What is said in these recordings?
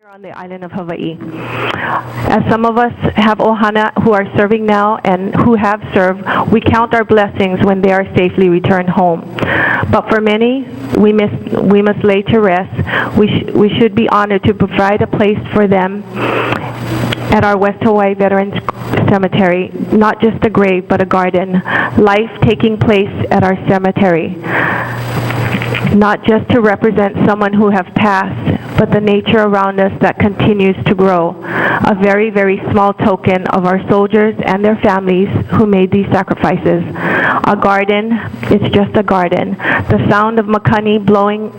on the island of Hawaii. As some of us have ohana who are serving now and who have served, we count our blessings when they are safely returned home. But for many, we must lay to rest. We should be honored to provide a place for them at our West Hawaii Veterans Cemetery, not just a grave, but a garden. Life taking place at our cemetery, not just to represent someone who have passed, but the nature around us that continues to grow. A very, very small token of our soldiers and their families who made these sacrifices. A garden, it's just a garden. The sound of makani blowing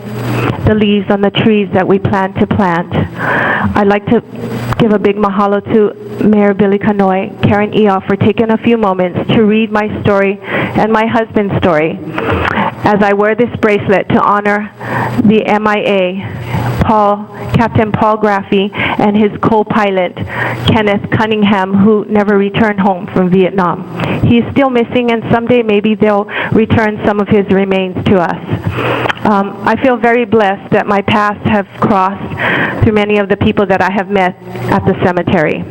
the leaves on the trees that we plan to plant. I'd like to give a big mahalo to Mayor Billy Kanoi, Karen Eoff, for taking a few moments to read my story and my husband's story. As I wear this bracelet to honor the MIA, Captain Paul Graffy, and his co-pilot, Kenneth Cunningham, who never returned home from Vietnam. He is still missing, and someday maybe they'll return some of his remains to us. I feel very blessed that my paths have crossed through many of the people that I have met at the cemetery.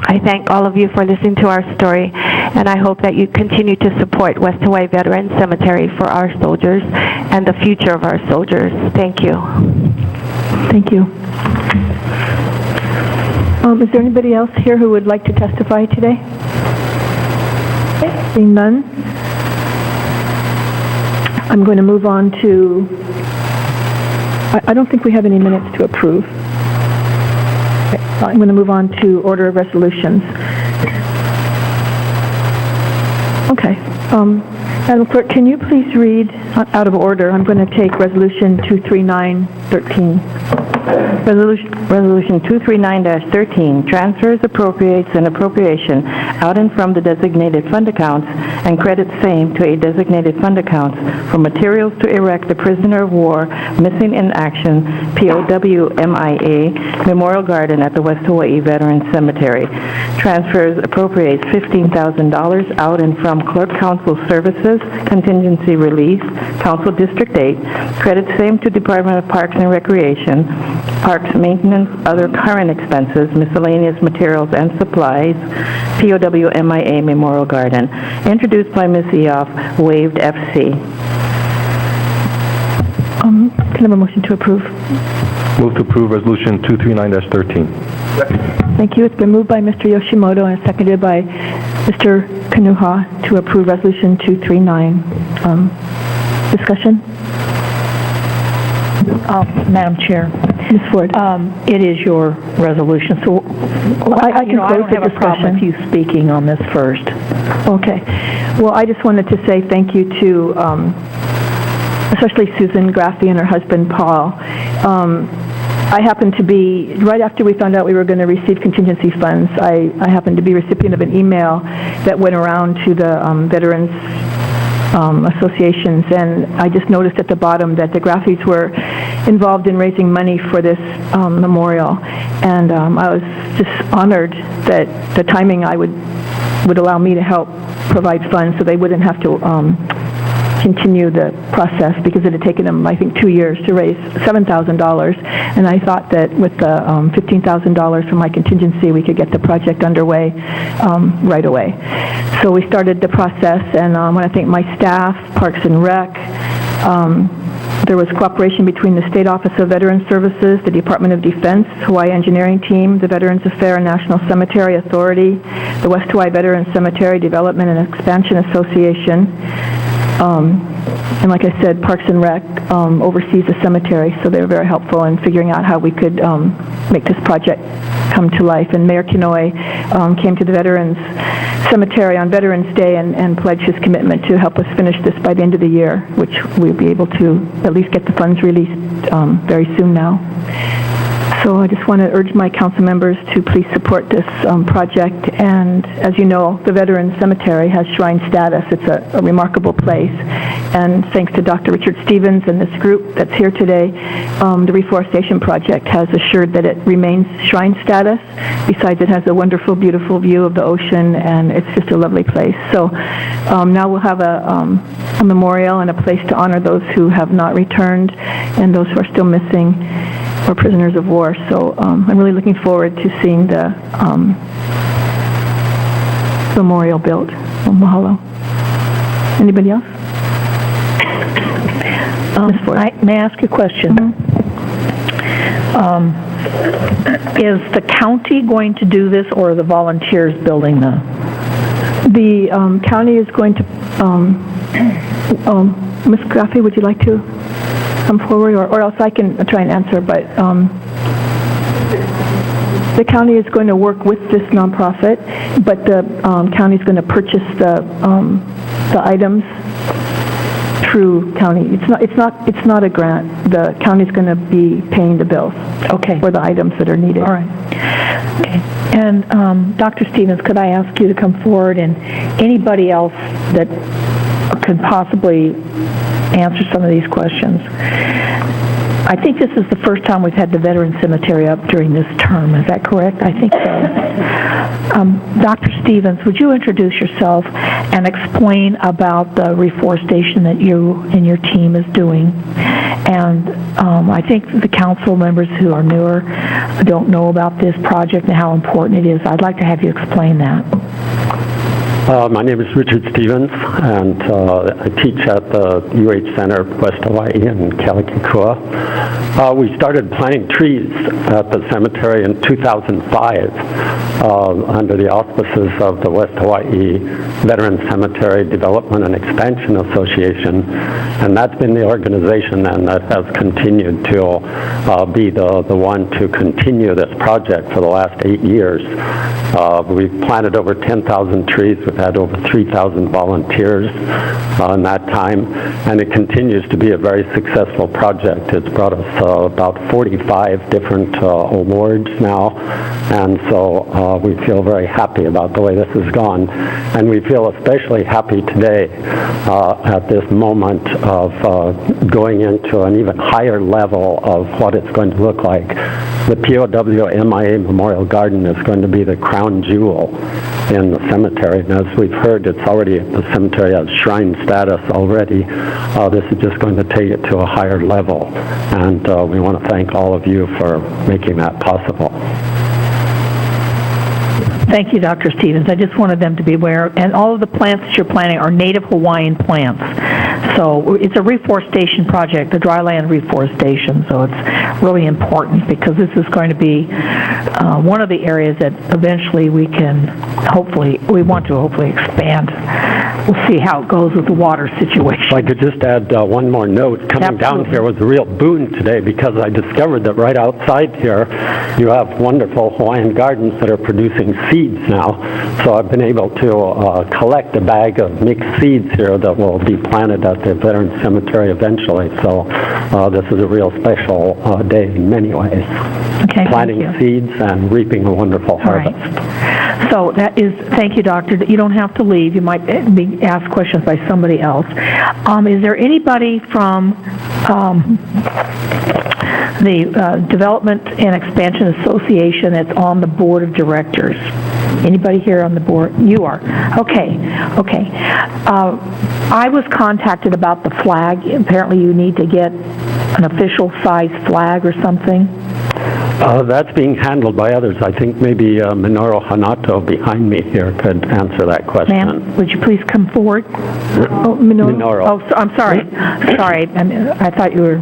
I thank all of you for listening to our story, and I hope that you continue to support West Hawaii Veterans Cemetery for our soldiers and the future of our soldiers. Thank you. Thank you. Is there anybody else here who would like to testify today? Okay. Seeing none, I'm going to move on to, I don't think we have any minutes to approve. Okay. I'm going to move on to order of resolutions. Okay. Madam Clerk, can you please read out of order? I'm going to take Resolution 23913. Resolution 239-13 transfers, appropriates, and appropriation out and from the designated fund accounts and credits same to a designated fund account for materials to erect the prisoner of war missing in action POW MIA Memorial Garden at the West Hawaii Veterans Cemetery. Transfers, appropriates $15,000 out and from Clerk Council Services, Contingency Release, Council District 8, credits same to Department of Parks and Recreation, Parks Maintenance, other current expenses, miscellaneous materials and supplies, POW MIA Memorial Garden. Introduced by Ms. Eoff, waived FC. Can I have a motion to approve? Move to approve Resolution 239-13. Thank you. It's been moved by Mr. Yoshimoto and seconded by Mr. Kanuha to approve Resolution 239. Discussion? Madam Chair, Ms. Ford. it is your resolution, so I can I close don't the have a problem with discussion. you speaking on this first. Okay. Well, I just wanted to say thank you to especially Susan Graffy and her husband, Paul. I happened to be, right after we found out we were going to receive contingency funds, I happened to be recipient of an email that went around to the veterans associations, and I just noticed at the bottom that the Graffys were involved in raising money for this memorial, and I was just honored that the timing would allow me to help provide funds so they wouldn't have to continue the process, because it had taken them, I think, 2 years to raise $7,000, and I thought that with the $15,000 from my contingency, we could get the project underway right away. So we started the process, and I want to thank my staff, Parks and Rec. There was cooperation between the State Office of Veterans Services, the Department of Defense, Hawaii Engineering Team, the Veterans Affairs National Cemetery Authority, the West Hawaii Veterans Cemetery Development and Expansion Association. And like I said, Parks and Rec oversees the cemetery, so they were very helpful in figuring out how we could make this project come to life. And Mayor Kanoi came to the Veterans Cemetery on Veterans Day and pledged his commitment to help us finish this by the end of the year, which we'll be able to at least get the funds released very soon now. So I just want to urge my council members to please support this project. And as you know, the Veterans Cemetery has shrine status. It's a remarkable place. And thanks to Dr. Richard Stevens and this group that's here today, the reforestation project has assured that it remains shrine status. Besides, it has a wonderful, beautiful view of the ocean, and it's just a lovely place. So now we'll have a memorial and a place to honor those who have not returned and those who are still missing or prisoners of war. So I'm really looking forward to seeing the memorial built. So, mahalo. Anybody else? May I ask you a question? Is the county going to do this, or are the volunteers building the? The county is going to, Ms. Graffi, would you like to come forward, or else I can try and answer, but the county is going to work with this nonprofit, but the county is going to purchase the items through county. It's not a grant. The county's going to be paying the bills. Okay. For the items that are needed. All right. Okay. And Dr. Stevens, could I ask you to come forward, and anybody else that could possibly answer some of these questions? I think this is the first time we've had the Veteran Cemetery up during this term. Is that correct? I think so. Dr. Stevens, would you introduce yourself and explain about the reforestation that you and your team is doing? And I think the council members who are newer don't know about this project and how important it is. I'd like to have you explain that. My name is Richard Stevens, and I teach at the UH Center, West Hawaii in Kealakekua. We started planting trees at the cemetery in 2005 under the auspices of the West Hawaii Veteran Cemetery Development and Expansion Association, and that's been the organization then that has continued to be the one to continue this project for the last 8 years. We've planted over 10,000 trees. We've had over 3,000 volunteers in that time, and it continues to be a very successful project. It's brought us about 45 different awards now, and so we feel very happy about the way this has gone, and we feel especially happy today at this moment of going into an even higher level of what it's going to look like. The POW MIA Memorial Garden is going to be the crown jewel in the cemetery, and as we've heard, the cemetery has shrine status already. This is just going to take it to a higher level, and we want to thank all of you for making that possible. Thank you, Dr. Stevens. I just wanted them to be aware, and all of the plants that you're planting are native Hawaiian plants. So it's a reforestation project, the dryland reforestation, so it's really important because this is going to be one of the areas that eventually we can we want to hopefully expand. We'll see how it goes with the water situation. If I could just add one more note. Coming down here was a real boon today because I discovered that right outside here you have wonderful Hawaiian gardens that are producing seeds now. So I've been able to collect a bag of mixed seeds here that will be planted at the Veteran Cemetery eventually. So this is a real special day in many ways. Okay, planting seeds and reaping a wonderful harvest. Right. So thank you, Doctor. You don't have to leave. You might be asked questions by somebody else. Is there anybody from the Development and Expansion Association that's on the board of directors? Anybody here on the board? You are. Okay. I was contacted about the flag. Apparently you need to get an official size flag or something. That's being handled by others. I think maybe Minoru Hanato behind me here could answer that question. Ma'am, would you please come forward? Oh, Minoru. Oh, I'm sorry. Sorry, I thought you were...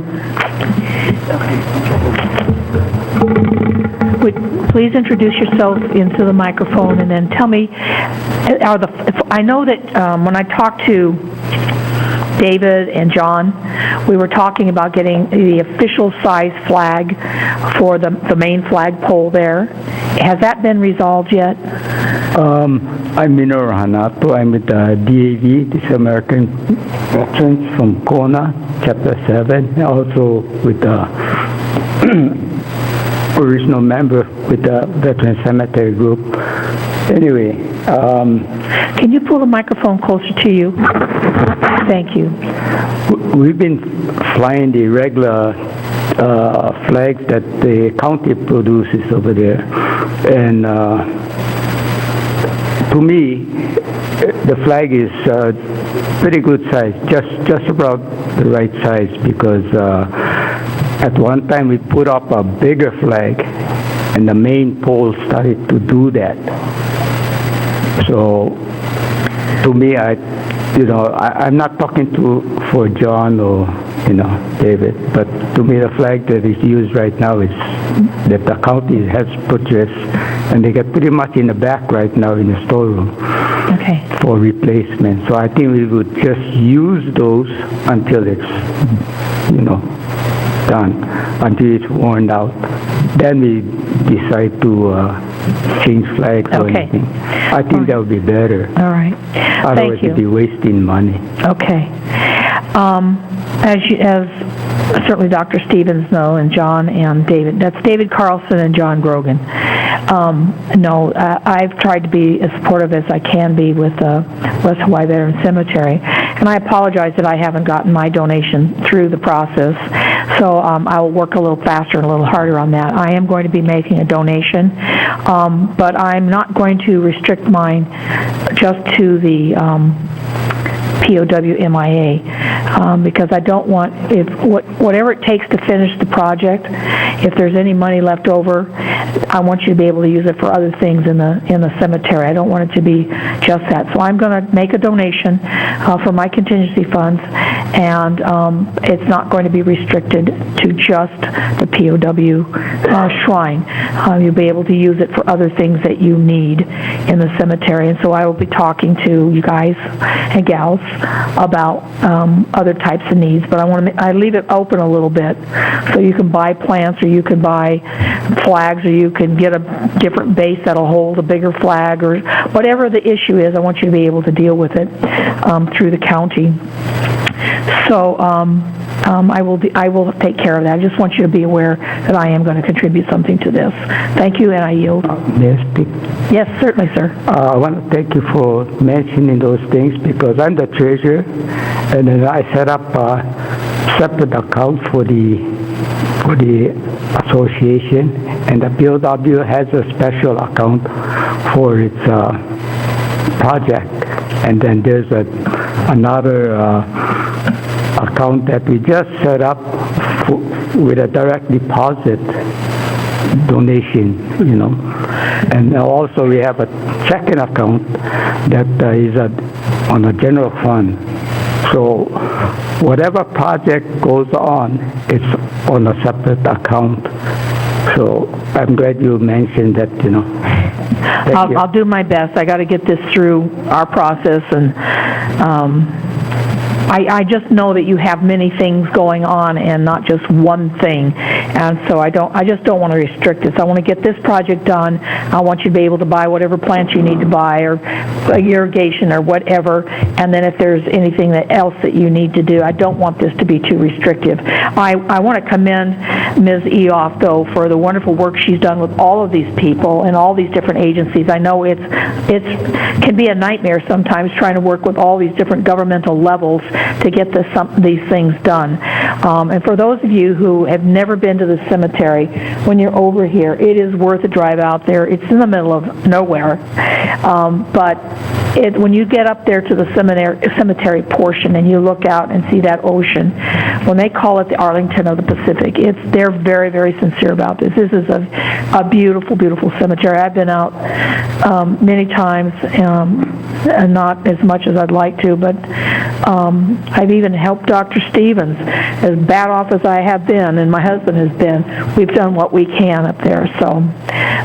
Would please introduce yourself into the microphone and then tell me, I know that when I talked to David and John, we were talking about getting the official size flag for the main flagpole there. Has that been resolved yet? I'm Minoru Hanato. I'm with the DAV, this American Veterans from Kona, Chapter 7, also with the original member with the Veteran Cemetery Group. Anyway, can you pull the microphone closer to you? Thank you. We've been flying the regular flags that the county produces over there, and to me, the flag is pretty good size, just about the right size, because at one time we put up a bigger flag, and the main pole started to do that. So, to me, I'm not talking for John or David, but to me the flag that is used right now is that the county has purchased, and they get pretty much in the back right now in the storeroom. Okay. For replacement. So I think we would just use those until it's, done, until it's worn out. Then we decide to change flags or Okay. anything. I think that would be better. All right. Otherwise, Thank you. it'd be wasting money. Okay. As certainly Dr. Stevens know, and John and David, that's David Carlson and John Grogan. I've tried to be as supportive as I can be with West Hawaii Veteran Cemetery, and I apologize that I haven't gotten my donation through the process, so I will work a little faster and a little harder on that. I am going to be making a donation, but I'm not going to restrict mine just to the POW MIA, because I don't want, whatever it takes to finish the project, if there's any money left over, I want you to be able to use it for other things in the cemetery. I don't want it to be just that. So I'm going to make a donation for my contingency funds, and it's not going to be restricted to just the POW shrine. You'll be able to use it for other things that you need in the cemetery. And so I will be talking to you guys and gals about other types of needs, but I leave it open a little bit, so you can buy plants, or you can buy flags, or you can get a different base that'll hold a bigger flag, or whatever the issue is. I want you to be able to deal with it through the county. So I will take care of that. I just want you to be aware that I am going to contribute something to this. Thank you, and I yield. May I speak? Yes, certainly, sir. I want to thank you for mentioning those things, because I'm the treasurer, and then I set up a separate account for the association, and the POW has a special account for its project, and then there's another account that we just set up with a direct deposit donation, and also we have a checking account that is on a general fund. So whatever project goes on, it's on a separate account. So I'm glad you mentioned that, I'll do my best. I got to get this through our process, and I just know that you have many things going on and not just one thing, and so I just don't want to restrict this. I want to get this project done. I want you to be able to buy whatever plants you need to buy, or irrigation or whatever, and then if there's anything else that you need to do, I don't want this to be too restrictive. I want to commend Ms. Eoff, though, for the wonderful work she's done with all of these people and all these different agencies. I know it can be a nightmare sometimes trying to work with all these different governmental levels to get these things done. And for those of you who have never been to the cemetery, when you're over here, it is worth a drive out there. It's in the middle of nowhere. But when you get up there to the cemetery portion and you look out and see that ocean, when they call it the Arlington of the Pacific, they're very, very sincere about this. This is a beautiful, beautiful cemetery. I've been out many times, and not as much as I'd like to, but I've even helped Dr. Stevens, as bad off as I have been, and my husband has been. We've done what we can up there. So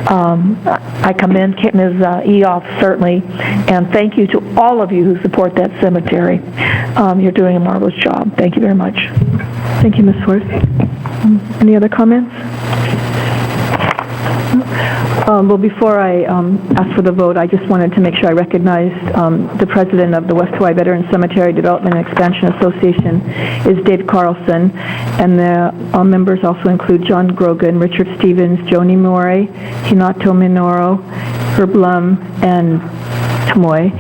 I commend Ms. Eoff, certainly, and thank you to all of you who support that cemetery. You're doing a marvelous job. Thank you very much. Thank you, Ms. Swartz. Any other comments? Well, before I ask for the vote, I just wanted to make sure I recognized the president of the West Hawaii Veteran Cemetery Development and Expansion Association is Dave Carlson, and the members also include John Grogan, Richard Stevens, Joni Moore, Hinato Minoru, Herb Lum, and Tamoy.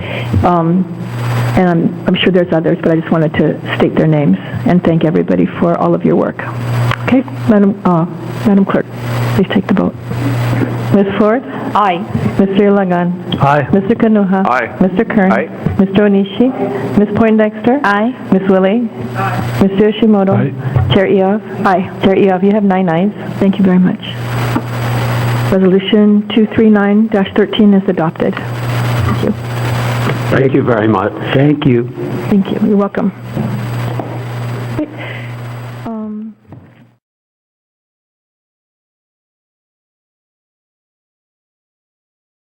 And I'm sure there's others, but I just wanted to state their names and thank everybody for all of your work. Okay, Madam Clerk, please take the vote. Ms. Ford? Aye. Mr. Ilagan? Aye. Mr. Kanuha? Aye. Mr. Kern? Aye. Mr. Onishi? Ms. Poindexter? Aye. Ms. Willie? Mr. Yoshimoto? Aye. Chair Eoff? Aye. Chair Eoff, you have 9 ayes. Thank you very much. Resolution 239-13 is adopted. Thank you. Thank you very much. Thank you. Thank you. You're welcome.